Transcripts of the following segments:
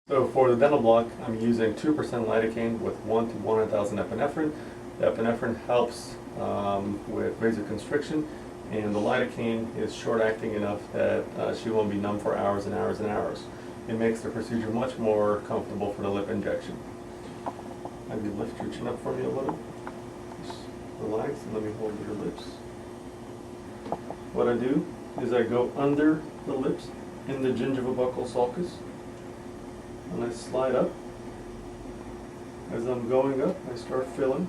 So for the dental block, I'm using 2% lidocaine with 1 to 100,000 epinephrine. The epinephrine helps with vasoconstriction, and the lidocaine is short-acting enough that she won't be numb for hours and hours and hours. It makes the procedure much more comfortable for the lip injection. Have you lift your chin up for me a little? Just relax and let me hold your lips. What I do is I go under the lips in the gingivobuccal sulcus, and I slide up. As I'm going up, I start filling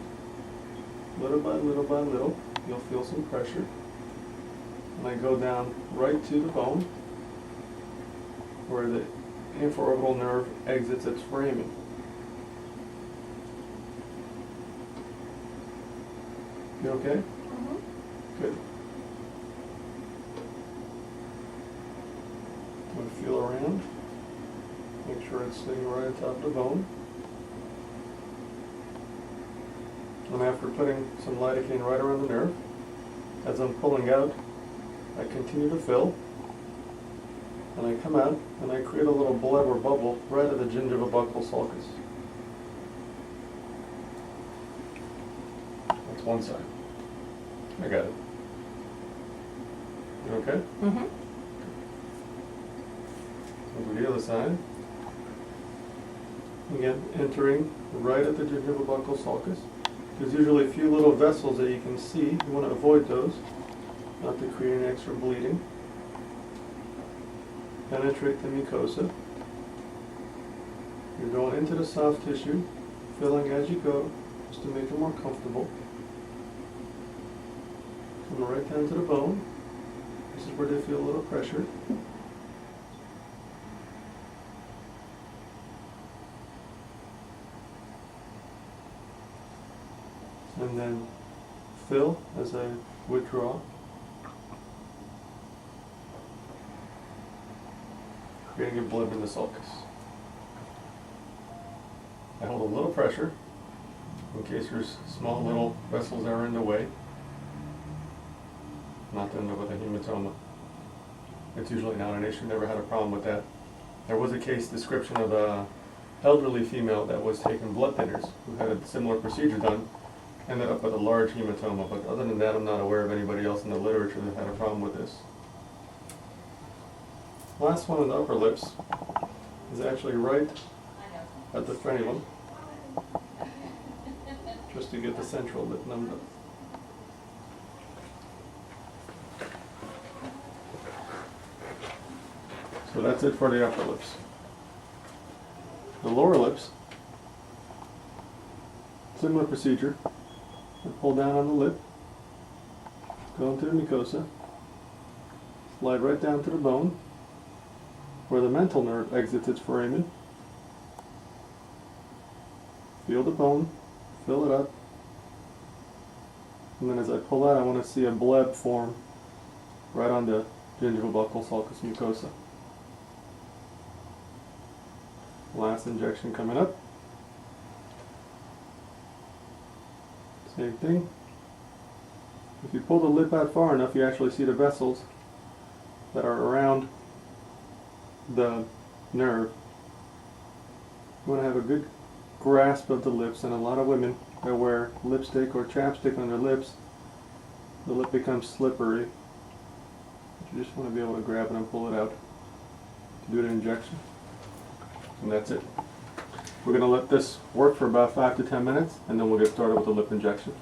little by little by little. You'll feel some pressure. And I go down right to the bone where the infraorbital nerve exits its foramen. You okay? Mm-hmm. Good. I'm going to feel around. Make sure it's sitting right on top of the bone. And after putting some lidocaine right around the nerve, as I'm pulling out, I continue to fill. And I come out and I create a little bleb or bubble right at the gingivobuccal sulcus. That's one side. I got it. You okay? Mm-hmm. Over the other side. Again, entering right at the gingivobuccal sulcus. There's usually a few little vessels that you can see. You want to avoid those, not to create any extra bleeding. Penetrate the mucosa. You're going into the soft tissue, filling as you go, just to make it more comfortable. Come right down to the bone. This is where they feel a little pressure. And then fill as I withdraw. Creating a bleb in the sulcus. I hold a little pressure in case there's small little vessels that are in the way. Not to end up with a hematoma. It's usually not an issue, never had a problem with that. There was a case description of a elderly female that was taking blood thinners who had a similar procedure done, ended up with a large hematoma, but other than that I'm not aware of anybody else in the literature that had a problem with this. Last one on the upper lips is actually right at the frenulum, just to get the central lip numbed up. So that's it for the upper lips. The lower lips, similar procedure. I pull down on the lip, go into the mucosa, slide right down to the bone, where the mental nerve exits its foramen. Feel the bone, fill it up, and then as I pull out, I want to see a bleb form right on the gingivobuccal sulcus mucosa. Last injection coming up. Same thing. If you pull the lip out far enough, you actually see the vessels that are around the nerve. You want to have a good grasp of the lips, and a lot of women that wear lipstick or chapstick on their lips, the lip becomes slippery. But you just want to be able to grab it and pull it out to do the injection. And that's it. We're going to let this work for about 5 to 10 minutes, and then we'll get started with the lip injection.